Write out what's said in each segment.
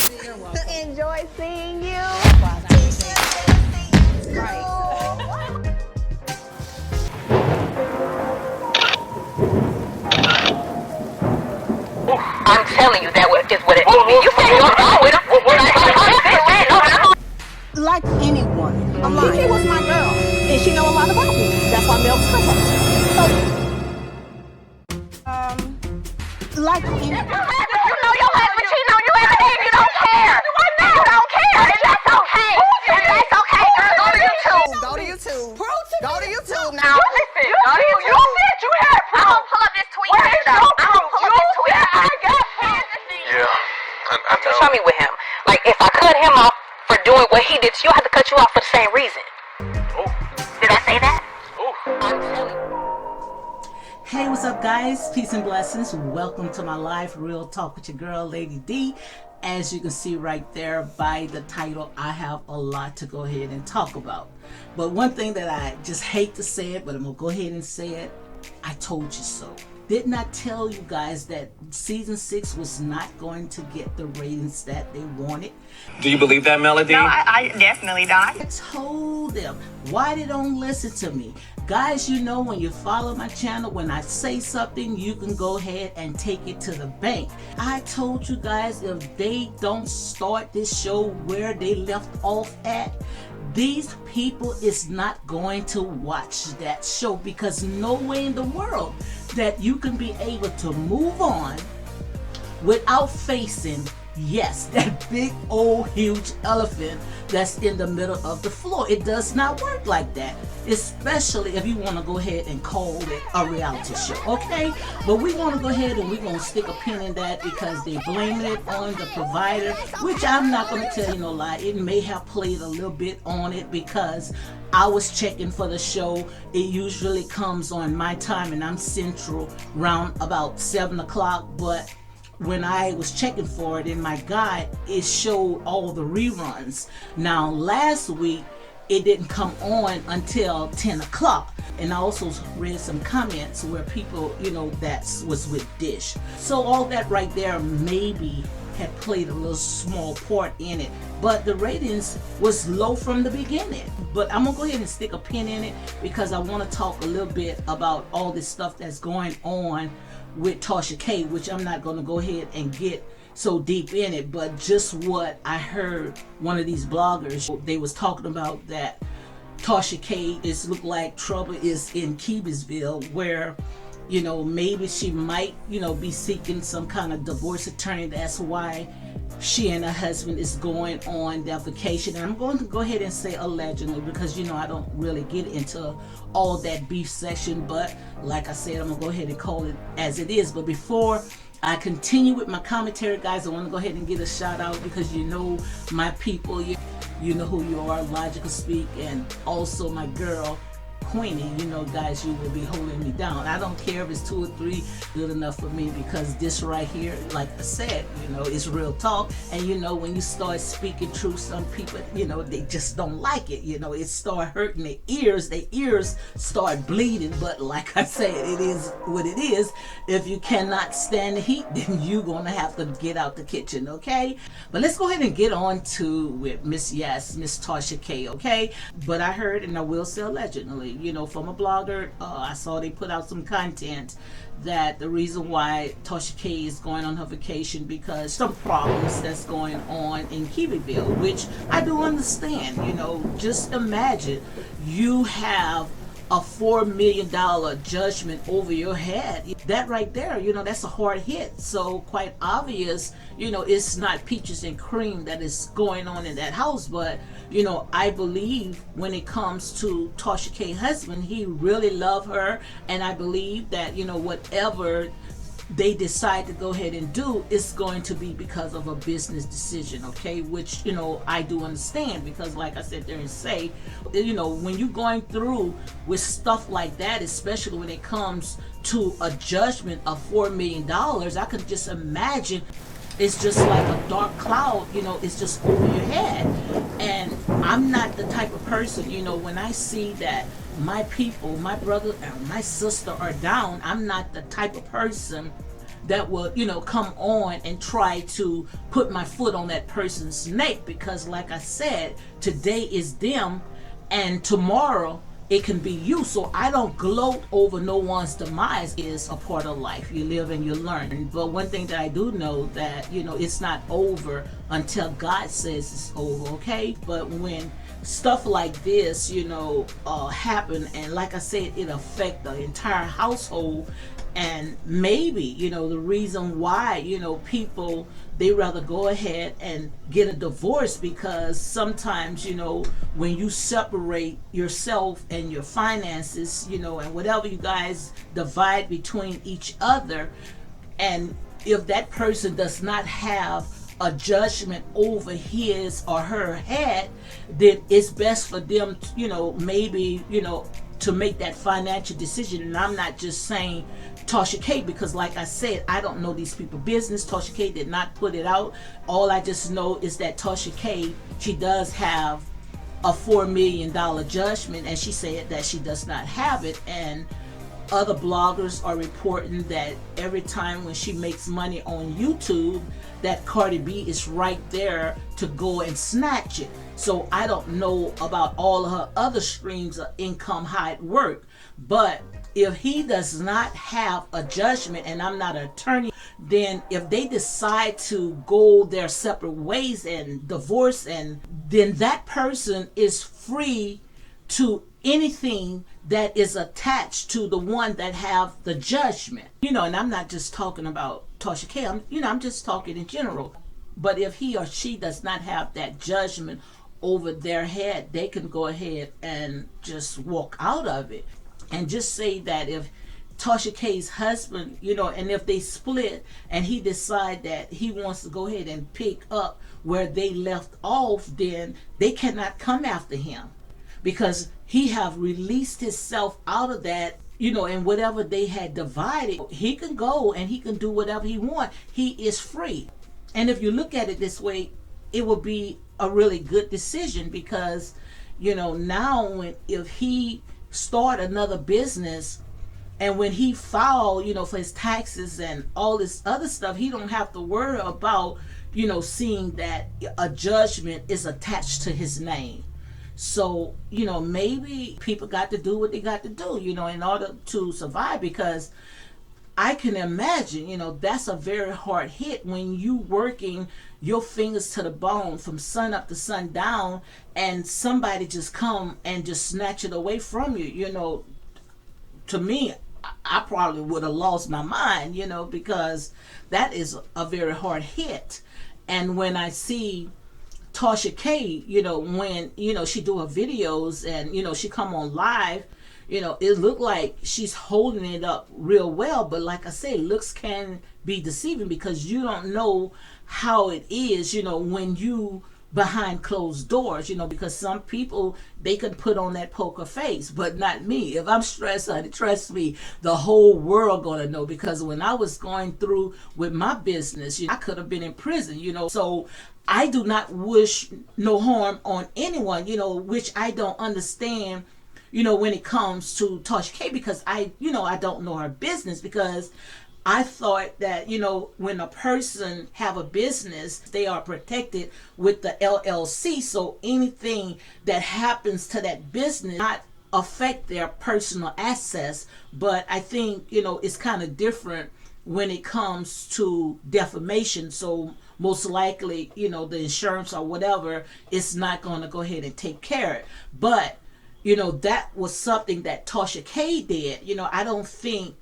You're welcome. Enjoy seeing you. I'm telling you, that is what it means. You say you're wrong with him. Like anyone, I'm Kiki lying. was my girl, and she know a lot about me. That's why Mel was contacting her. Like anyone. You know your husband cheating on you every day and you don't care. You don't care, and that's okay. And that's okay, girl. Go to YouTube. Go to YouTube. Prove to Go me. to YouTube now. Listen, go to YouTube. You said you had proof. I'm gonna pull up this tweet. Where's your proof? I'm gonna pull up this tweet. I got proof. Yeah, I know. Show me with him. Like, if I cut him off for doing what he did, you'll have to cut you off for the same reason. Oh, Did I say that? oh. I'm telling you. Hey, what's up, guys? Peace and blessings. Welcome to my live Real Talk with your girl, Lady D. As you can see right there by the title, I have a lot to go ahead and talk about. But one thing that I just hate to say it, but I'm going to go ahead and say it. I told you so. Didn't I tell you guys that season 6 was not going to get the ratings that they wanted? Do you believe that, Melody? No, I definitely don't. I told them, why they don't listen to me? Guys, you know, when you follow my channel, when I say something, you can go ahead and take it to the bank. I told you guys, if they don't start this show where they left off at, these people is not going to watch that show, because no way in the world that you can be able to move on without facing, yes, that big old huge elephant that's in the middle of the floor. It does not work like that, especially if you want to go ahead and call it a reality show, okay? But we're going to go ahead and we're going to stick a pin in that, because they blaming it on the provider, which I'm not going to tell you no lie. It may have played a little bit on it, because I was checking for the show. It usually comes on my time, and I'm central around about 7 o'clock, but when I was checking for it in my guide, it showed all the reruns. Now, last week, it didn't come on until 10 o'clock. And I also read some comments where people, you know, that was with Dish. So all that right there maybe had played a little small part in it. But the ratings was low from the beginning. But I'm going to go ahead and stick a pin in it, because I want to talk a little bit about all this stuff that's going on with Tasha K, which I'm not going to go ahead and get so deep in it, but just what I heard one of these bloggers, they was talking about that Tasha K is look like trouble is in Keybsville, where, you know, maybe she might, you know, be seeking some kind of divorce attorney. That's why she and her husband is going on their vacation. And I'm going to go ahead and say allegedly, because, you know, I don't really get into all that beef section. But like I said, I'm going to go ahead and call it as it is. But before I continue with my commentary, guys, I want to go ahead and give a shout out, because you know my people, you know who you are, Logical Speak, and also my girl, Queenie. You know, guys, you will be holding me down. I don't care if it's 2 or 3, good enough for me, because this right here, like I said, you know, it's real talk. And you know, when you start speaking truth, some people, you know, they just don't like it. You know, it start hurting their ears start bleeding. But like I said, it is what it is. If you cannot stand the heat, then you're gonna have to get out the kitchen, okay? But let's go ahead and get on to with Miss Tasha K, okay? But I heard, and I will say allegedly, you know, from a blogger, I saw they put out some content that the reason why Tasha K is going on her vacation, because some problems that's going on in Keybsville, which I do understand. You know, just imagine you have a $4 million judgment over your head. That right there, you know, that's a hard hit. So quite obvious, you know, it's not peaches and cream that is going on in that house. But, you know, I believe when it comes to Tasha K's husband, he really loved her. And I believe that, you know, whatever they decide to go ahead and do, it's going to be because of a business decision, okay? Which, you know, I do understand, because like I said there and say, you know, when you're going through with stuff like that, especially when it comes to a judgment of $4 million, I can just imagine it's just like a dark cloud, you know, it's just over your head. And I'm not the type of person, you know, when I see that my people, my brother and my sister are down, I'm not the type of person that will, come on and try to put my foot on that person's neck, because like I said, today is them and tomorrow it can be you. So I don't gloat over no one's demise. It is a part of life. You live and you learn. But one thing that I do know that, it's not over until God says it's over, okay? But when stuff like this, happen, and like I said, it affect the entire household, and maybe, the reason why, people, they rather go ahead and get a divorce, because sometimes, when you separate yourself and your finances, and whatever you guys divide between each other, and if that person does not have a judgment over his or her head, then it's best for them, maybe, to make that financial decision. And I'm not just saying Tasha K, because like I said, I don't know these people business. Tasha K did not put it out. All I just know is that Tasha K, she does have a $4 million judgment, and she said that she does not have it. And other bloggers are reporting that every time when she makes money on YouTube, that Cardi B is right there to go and snatch it. So I don't know about all of her other streams of income, how it work. But if he does not have a judgment, and I'm not an attorney, then if they decide to go their separate ways and divorce, and then that person is free to anything that is attached to the one that have the judgment. And I'm not just talking about Tasha K. I'm just talking in general. But if he or she does not have that judgment over their head, they can go ahead and just walk out of it. And just say that if Tasha K's husband, and if they split and he decide that he wants to go ahead and pick up where they left off, then they cannot come after him, because he have released himself out of that, and whatever they had divided, he can go and he can do whatever he want. He is free. And if you look at it this way, it will be a really good decision, because, now if he start another business, and when he file, for his taxes and all this other stuff, he don't have to worry about, seeing that a judgment is attached to his name. So, maybe people got to do what they got to do, in order to survive, because I can imagine, that's a very hard hit when you working your fingers to the bone from sun up to sundown, and somebody just come and just snatch it away from you. To me, I probably would have lost my mind, because that is a very hard hit. And when I see Tasha K, when, she do her videos and, she come on live, it looked like she's holding it up real well. But like I say, looks can be deceiving, because you don't know how it is, when you behind closed doors, because some people, they can put on that poker face, but not me. If I'm stressed, honey, trust me, the whole world gonna know, because when I was going through with my business, I could have been in prison, so I do not wish no harm on anyone, which I don't understand, when it comes to Tasha K, because I don't know her business, because I thought that, when a person have a business, they are protected with the LLC. So anything that happens to that business not affect their personal assets. But I think, it's kind of different when it comes to defamation. So most likely, the insurance or whatever is not going to go ahead and take care of it. But, that was something that Tasha K did. I don't think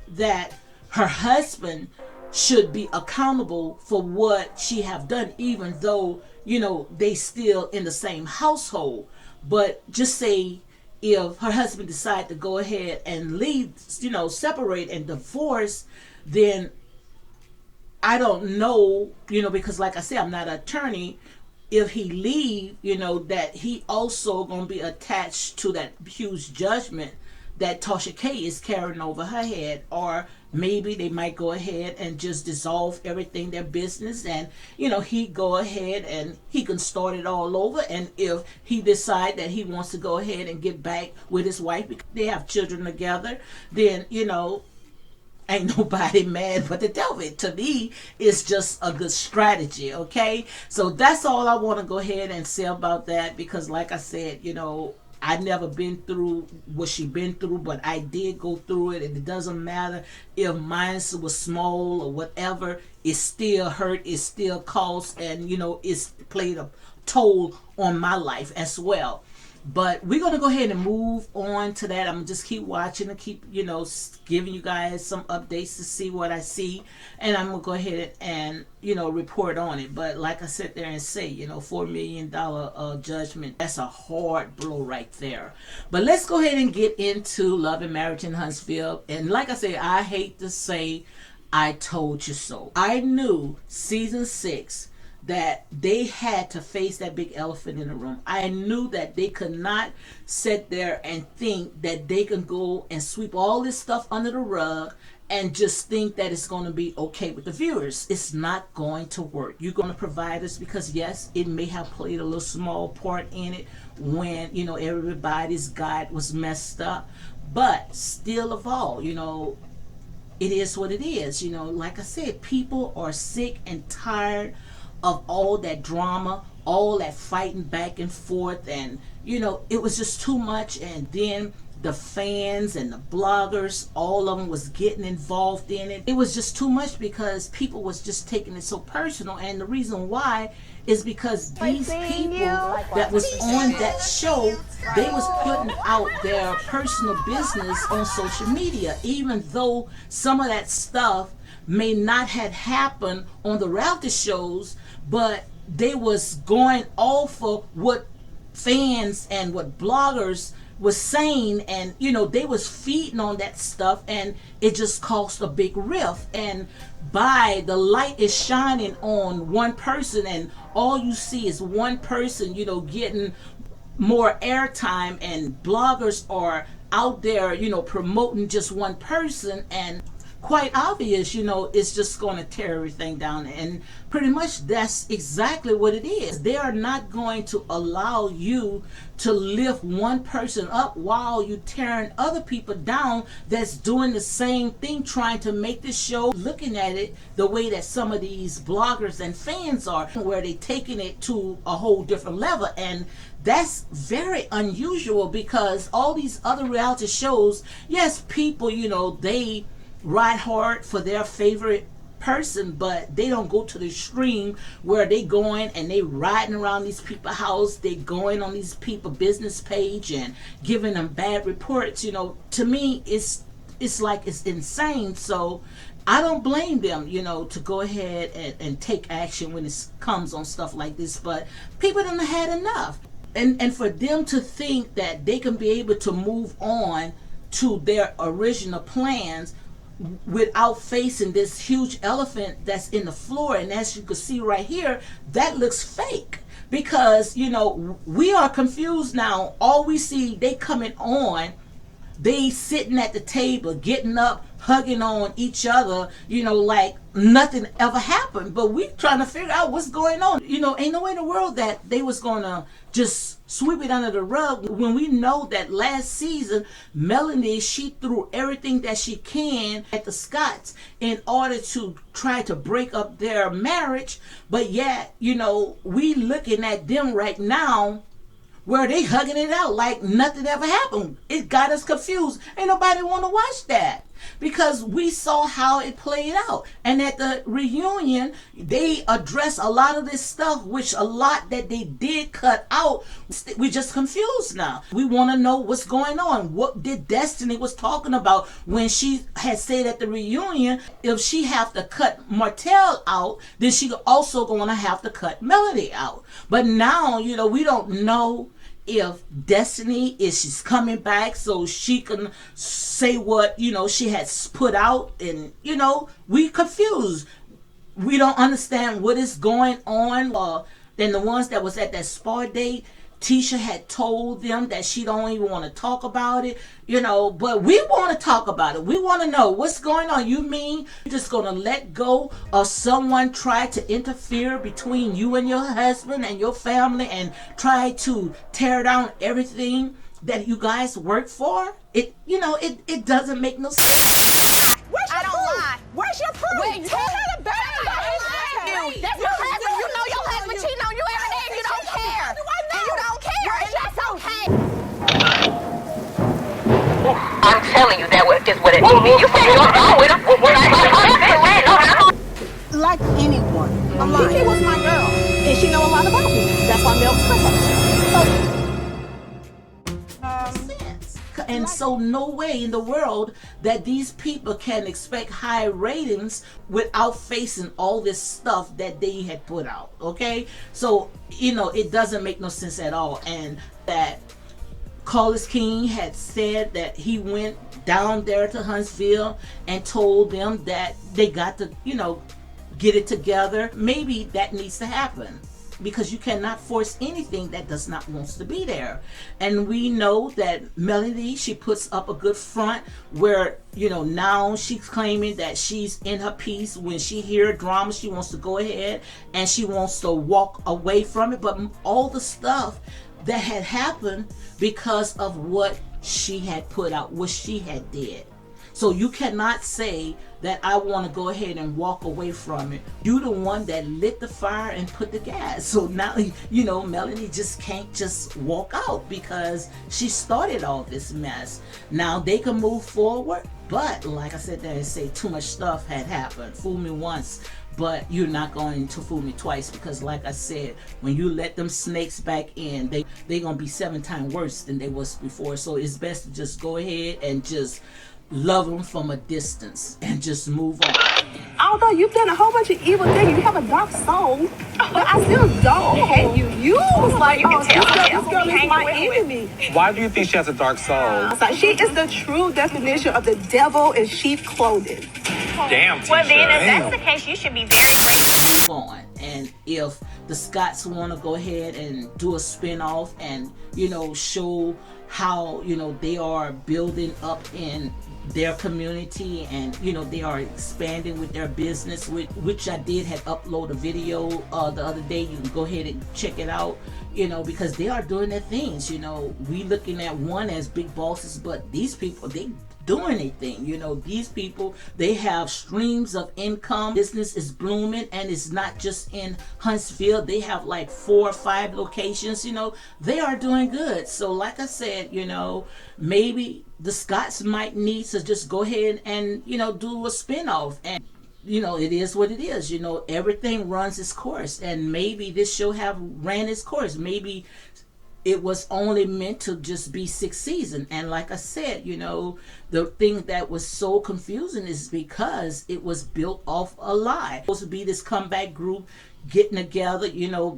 that her husband should be accountable for what she have done, even though, they still in the same household. But just say if her husband decide to go ahead and leave, separate and divorce, then I don't know, because like I said, I'm not an attorney. If he leave, that he also gonna be attached to that huge judgment that Tasha K is carrying over her head. Or maybe they might go ahead and just dissolve everything, their business, and he go ahead and he can start it all over. And if he decide that he wants to go ahead and get back with his wife because they have children together, then ain't nobody mad but the devil. To me, it's just a good strategy, okay? So that's all I want to go ahead and say about that, because like I said, I never been through what she been through, but I did go through it, and it doesn't matter if mine was small or whatever. It still hurt, it still cost, and it's played a toll on my life as well. But we're gonna go ahead and move on to that. I'm gonna just keep watching and keep, giving you guys some updates to see what I see, and I'm gonna go ahead and report on it. But like I sit there and say, $4 million judgment, that's a hard blow right there. But let's go ahead and get into Love and Marriage in Huntsville. And like I say, I hate to say I told you so. I knew season 6 that they had to face that big elephant in the room. I knew that they could not sit there and think that they can go and sweep all this stuff under the rug and just think that it's going to be okay with the viewers. It's not going to work. You're going to provide us, because yes, it may have played a little small part in it when everybody's guide was messed up, but still of all, it is what it is. Like I said, people are sick and tired of all that drama, all that fighting back and forth, and it was just too much. And then the fans and the bloggers, all of them was getting involved in it. It was just too much, because people was just taking it so personal. And the reason why is because these people that was on that show, they was putting out their personal business on social media, even though some of that stuff may not have happened on the reality shows, but they was going off of what fans and what bloggers was saying, and they was feeding on that stuff, and it just caused a big rift. And by the light is shining on one person, and all you see is one person getting more airtime, and bloggers are out there promoting just one person, and quite obvious, it's just going to tear everything down. And pretty much that's exactly what it is. They are not going to allow you to lift one person up while you tearing other people down that's doing the same thing, trying to make this show, looking at it the way that some of these bloggers and fans are, where they taking it to a whole different level. And that's very unusual, because all these other reality shows, yes, people, they ride hard for their favorite person, but they don't go to the extreme where they going and they riding around these people's house, they going on these people business page and giving them bad reports. To me, it's like it's insane. So I don't blame them, to go ahead and take action when it comes on stuff like this. But people done had enough, and for them to think that they can be able to move on to their original plans without facing this huge elephant that's in the floor. And as you can see right here, that looks fake, because we are confused now. All we see, they coming on, they sitting at the table, getting up, hugging on each other, like nothing ever happened. But we trying to figure out what's going on. Ain't no way in the world that they was gonna just sweep it under the rug, when we know that last season Melanie, she threw everything that she can at the Scotts in order to try to break up their marriage. But yet, we looking at them right now where they hugging it out like nothing ever happened. It got us confused. Ain't nobody want to watch that, because we saw how it played out. And at the reunion, they addressed a lot of this stuff, which a lot that they did cut out. We just confused now. We want to know what's going on. What did Destiny was talking about when she had said at the reunion, if she have to cut Martell out, then she also going to have to cut Melody out. But now, we don't know if Destiny she's coming back so she can say what she has put out, and we confused. We don't understand what is going on. Then the ones that was at that spa date, Tisha had told them that she don't even want to talk about it, but we want to talk about it. We want to know what's going on. You mean you're just going to let go of someone try to interfere between you and your husband and your family and try to tear down everything that you guys work for? It doesn't make no sense. I don't Where's your proof? Wait, Tell her to back you. That's your husband. You know your husband cheating on you every day and you don't care. And you don't care. And that's okay. I'm telling you that is what it means. You said you're wrong with him. When I like anyone. Kiki was my girl, and she know a lot about me. That's why Mel was Sense. And so no way in the world that these people can expect high ratings without facing all this stuff that they had put out. Okay, so it doesn't make no sense at all. And that Carlos King had said that he went down there to Huntsville and told them that they got to get it together. Maybe that needs to happen, because you cannot force anything that does not wants to be there. And we know that Melanie, she puts up a good front where now she's claiming that she's in her piece. When she hear drama, she wants to go ahead and she wants to walk away from it. But all the stuff that had happened because of what she had put out, what she had did. So you cannot say that I want to go ahead and walk away from it. You the one that lit the fire and put the gas. So now, Melanie just can't just walk out because she started all this mess. Now they can move forward, but like I said, they say too much stuff had happened. Fool me once, but you're not going to fool me twice, because like I said, when you let them snakes back in, they gonna be 7 times worse than they was before. So it's best to just go ahead and just love them from a distance and just move on. Although you've done a whole bunch of evil things, you have a dark soul, but I still don't hate you. You was like, this girl is my enemy. Why do you think she has a dark soul? She is the true definition of the devil in sheep clothing. Damn, Tisha. Well, then, if that's the case, you should be very grateful. On. And if the Scotts want to go ahead and do a spin-off and show how they are building up in their community, and they are expanding with their business, which I did had upload a video the other day. You can go ahead and check it out, because they are doing their things. We looking at one as big bosses, but these people, they doing anything. These people, they have streams of income. Business is blooming, and it's not just in Huntsville. They have like 4 or 5 locations. They are doing good. So like I said, maybe the Scotts might need to just go ahead and do a spin-off. And it is what it is. Everything runs its course, and maybe this show have ran its course. Maybe it was only meant to just be 6 seasons. And like I said, the thing that was so confusing is because it was built off a lie. It was supposed to be this comeback group getting together,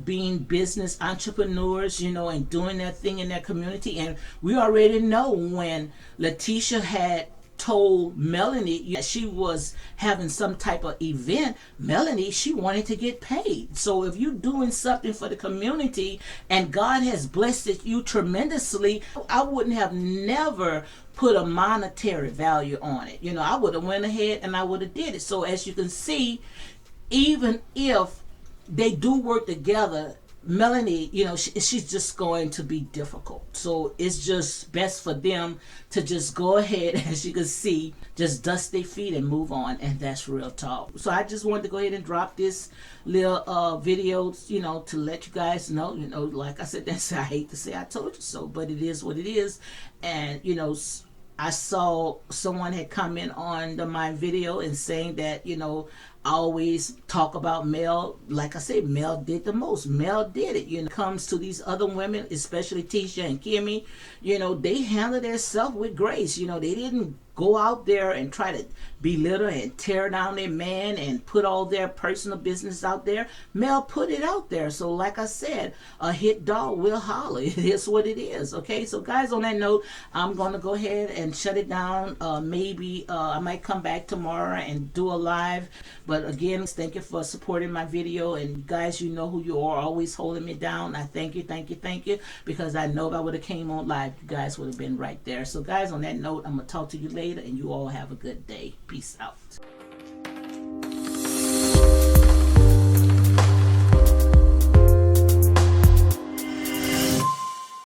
being business entrepreneurs, and doing their thing in their community. And we already know when Letitia had told Melanie that she was having some type of event, Melanie, she wanted to get paid. So if you're doing something for the community and God has blessed you tremendously, I wouldn't have never put a monetary value on it. I would have went ahead and I would have did it. So as you can see, even if they do work together, Melanie, she's just going to be difficult. So it's just best for them to just go ahead, as you can see, just dust their feet and move on. And that's real talk. So I just wanted to go ahead and drop this little video, to let you guys know, like I said, I hate to say I told you so, but it is what it is. And, I saw someone had comment on my video and saying that, I always talk about Mel. Like I said, Mel did the most. Mel did it. Comes to these other women, especially Tisha and Kimmy, they handle themselves with grace. They didn't go out there and try to belittle and tear down their man and put all their personal business out there. Mel put it out there. So like I said, a hit dog will holler. It is what it is. Okay, so guys, on that note, I'm going to go ahead and shut it down. Maybe I might come back tomorrow and do a live. But again, thank you for supporting my video. And guys, you know who you are, always holding me down. I thank you, because I know if I would have came on live, you guys would have been right there. So guys, on that note, I'm going to talk to you later, and you all have a good day. Peace out.